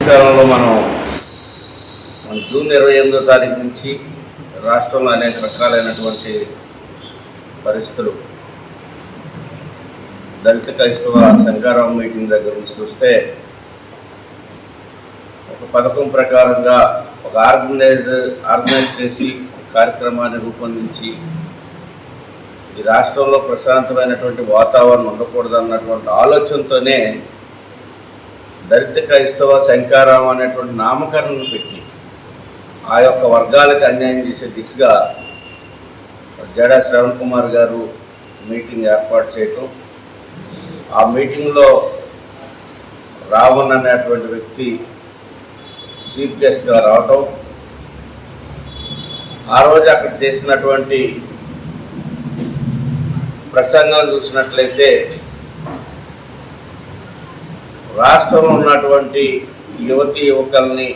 మధ్యకాలంలో మనం జూన్ 28వ తారీఖు నుంచి రాష్ట్రంలో అనేక రకాలైనటువంటి పరిస్థితులు దళిత క్రైస్తవ శంకారాం మీటింగ్ దగ్గర నుంచి చూస్తే ఒక పథకం ప్రకారంగా ఒక ఆర్గనైజ్ చేసి కార్యక్రమాన్ని రూపొందించి ఈ రాష్ట్రంలో ప్రశాంతమైనటువంటి వాతావరణం ఉండకూడదన్నటువంటి ఆలోచనతోనే దళిత క్రైస్తవ శంకారాం అనేటువంటి నామకరణను పెట్టి ఆ యొక్క వర్గాలకు అన్యాయం చేసే దిశగా జడా శ్రవణ్ కుమార్ గారు మీటింగ్ ఏర్పాటు చేయటం, ఆ మీటింగ్లో రావణ్ అనేటువంటి వ్యక్తి చీఫ్ గెస్ట్గా రావటం, ఆ రోజు అక్కడ చేసినటువంటి ప్రసంగం చూసినట్లయితే రాష్ట్రంలో ఉన్నటువంటి యువతీ యువకుల్ని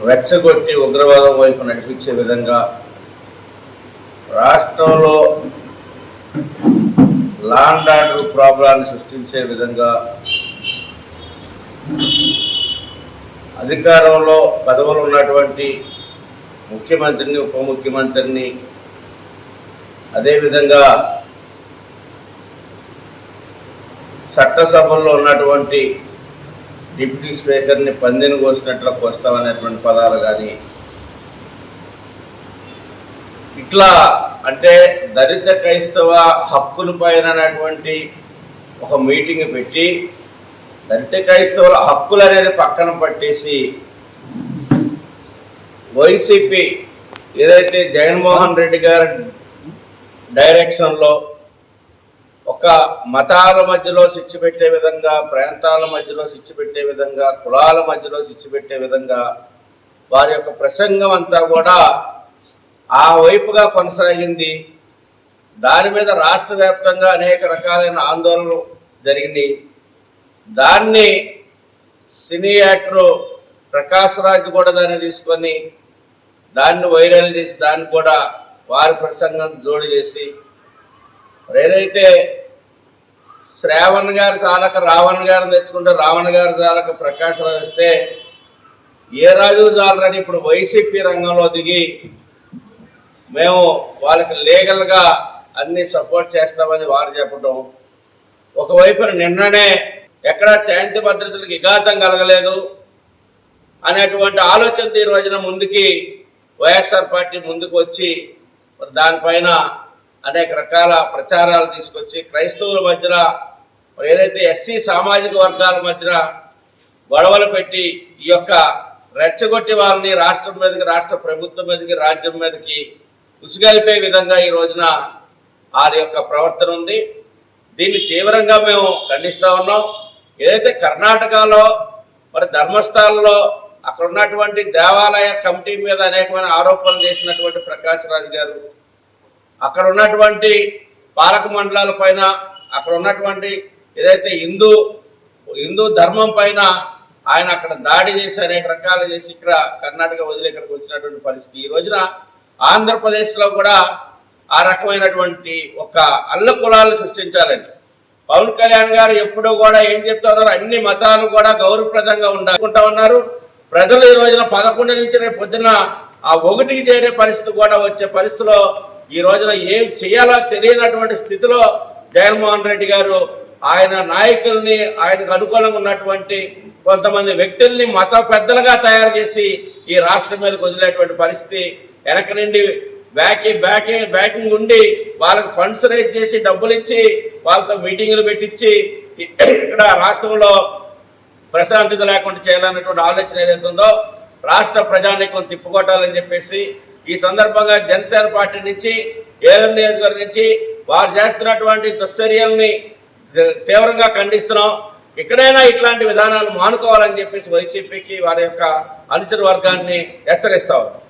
రెచ్చగొట్టి ఉగ్రవాదం వైపు నడిపించే విధంగా, రాష్ట్రంలో లా అండ్ ఆర్డర్ ప్రాబ్లాన్ని సృష్టించే విధంగా, అధికారంలో పదవులు ఉన్నటువంటి ముఖ్యమంత్రిని ఉప ముఖ్యమంత్రిని అదేవిధంగా చట్టసభల్లో ఉన్నటువంటి డిప్యూటీ స్పీకర్ని పందిని కోసినట్లు కోస్తామనేటువంటి పదాలు కానీ, ఇట్లా అంటే దళిత క్రైస్తవ హక్కుల పైన అనేటువంటి ఒక మీటింగ్ పెట్టి దళిత క్రైస్తవుల హక్కులు అనేది పక్కన పట్టేసి వైసీపీ ఏదైతే జగన్మోహన్ రెడ్డి గారి డైరెక్షన్లో ఒక మతాల మధ్యలో శిక్ష పెట్టే విధంగా, ప్రాంతాల మధ్యలో శిక్ష పెట్టే విధంగా, కులాల మధ్యలో శిక్ష పెట్టే విధంగా వారి యొక్క ప్రసంగం అంతా కూడా ఆ వైపుగా కొనసాగింది. దాని మీద రాష్ట్ర వ్యాప్తంగా అనేక రకాలైన ఆందోళనలు జరిగింది. దాన్ని సినీ యాక్టరు ప్రకాష్ రాజ్ కూడా దాన్ని తీసుకొని దాన్ని వైరల్ చేసి దాన్ని కూడా వారి ప్రసంగం జోడి చేసి, ఏదైతే శ్రావణ్ గారి చాలక రావణ్ గారిని తెచ్చుకుంటే రావణ్ గారి చాలక ప్రకాష్ రాజ్ వస్తే ఏ రాజు చాలరని ఇప్పుడు వైసీపీ రంగంలో దిగి మేము వాళ్ళకి లీగల్గా అన్ని సపోర్ట్ చేస్తామని వారు చెప్పడం, ఒకవైపున నిన్ననే ఎక్కడా శాంతి భద్రతలకు విఘాతం కలగలేదు అనేటువంటి ఆలోచనతో ఈ రోజున ముందుకి వైఎస్ఆర్ పార్టీ ముందుకు వచ్చి దానిపైన అనేక రకాల ప్రచారాలు తీసుకొచ్చి క్రైస్తవుల మధ్యన ఏదైతే ఎస్సీ సామాజిక వర్గాల మధ్యన గొడవలు పెట్టి ఈ యొక్క రెచ్చగొట్టి వాళ్ళని రాష్ట్రం మీదకి, రాష్ట్ర ప్రభుత్వం మీదకి, రాజ్యం మీదకి ఉసిగలిపే విధంగా ఈ రోజున వాళ్ళ యొక్క ప్రవర్తన ఉంది. దీన్ని తీవ్రంగా మేము ఖండిస్తూ ఉన్నాం. ఏదైతే కర్ణాటకలో మరి ధర్మస్థలంలో అక్కడ ఉన్నటువంటి దేవాలయ కమిటీ మీద అనేకమైన ఆరోపణలు చేసినటువంటి ప్రకాష్ రాజ్ గారు, అక్కడ ఉన్నటువంటి పాలక మండలాల పైన, అక్కడ ఉన్నటువంటి ఏదైతే హిందూ ధర్మం పైన ఆయన అక్కడ దాడి చేసి అనేక రకాలు చేసి ఇక్కడ కర్ణాటక వదిలి ఇక్కడికి వచ్చినటువంటి పరిస్థితి. ఈ రోజున ఆంధ్రప్రదేశ్లో కూడా ఆ రకమైనటువంటి ఒక అల్లకులాలు సృష్టించాలండి. పవన్ కళ్యాణ్ గారు ఎప్పుడూ కూడా ఏం చెప్తా ఉన్నారు, అన్ని మతాలు కూడా గౌరవప్రదంగా ఉండాలనుకుంటా ఉన్నారు. ప్రజలు ఈ రోజున 11 నుంచి రేపు పొద్దున ఆ 1కి చేరే పరిస్థితి కూడా వచ్చే పరిస్థితిలో ఈ రోజున ఏం చేయాలో తెలియనటువంటి స్థితిలో జగన్మోహన్ రెడ్డి గారు ఆయన నాయకుల్ని, ఆయనకు అనుకూలంగా ఉన్నటువంటి కొంతమంది వ్యక్తుల్ని మత పెద్దలుగా తయారు చేసి ఈ రాష్ట్రం మీదకి వదిలేటువంటి పరిస్థితి, వెనక నుండి బ్యాకింగ్ ఉండి వాళ్ళకి ఫండ్స్ రైజ్ చేసి డబ్బులు ఇచ్చి వాళ్ళతో మీటింగులు పెట్టించి ఇక్కడ రాష్ట్రంలో ప్రశాంతత లేకుండా చేయాలన్నటువంటి ఆలోచన ఏదైతే ఉందో రాష్ట్ర ప్రజానీకం తిప్పుకొట్టాలని చెప్పేసి ఈ సందర్భంగా జనసేన పార్టీ నుంచి, ఏలూరు నియోజకవర్గం నుంచి వారు చేస్తున్నటువంటి దుశ్చర్యల్ని తీవ్రంగా ఖండిస్తున్నాం. ఇక్కడైనా ఇట్లాంటి విధానాలు మానుకోవాలని చెప్పేసి వైసీపీకి వారి యొక్క అనుచర వర్గాన్ని హెచ్చరిస్తా ఉన్నాం.